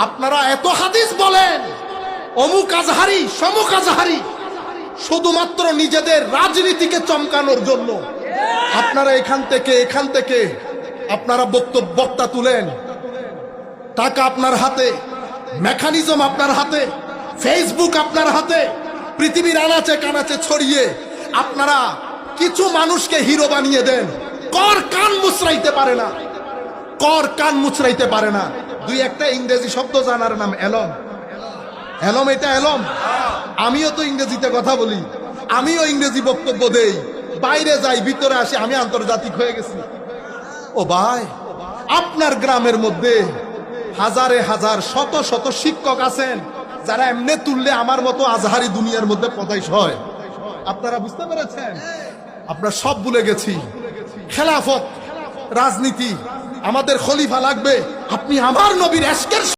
আপনারা এত হাদিস বলেন, অমুক আজহারি সমুক আজহারি, শুধুমাত্র নিজেদের রাজনীতিকে চমকানোর জন্য আপনারা এখান থেকে আপনারা বক্তা তুলেন। টাকা আপনার হাতে, মেকানিজম আপনার হাতে, ফেসবুক আপনার হাতে, পৃথিবীর আনাচে কানাচে ছড়িয়ে আপনারা কিছু মানুষকে হিরো বানিয়ে দেন। কর কান মুচড়াইতে পারে না, কর কান মুচড়াইতে পারে না। দুই একটা ইংরেজি শব্দ জানার নাম এলম। এলম, এটা এলম। আমিও তো ইংরেজিতে কথা বলি, আমিও ইংরেজি বক্তব্য দেই, বাইরে যাই ভিতরে আসি, আমি আন্তর্জাতিক হয়ে গেছি। ও ভাই, আপনার গ্রামের মধ্যে হাজারে হাজার শত শত শিক্ষক আছেন যারা এমনি তুললে আমার মতো আজহারি দুনিয়ার মধ্যে পদাইশ হয়। আপনারা বুঝতে পেরেছেন? আমরা সব ভুলে গেছি। খেলাফত রাজনীতি, আমাদের খলিফা লাগবে। আপনি আমার নবীর এশকের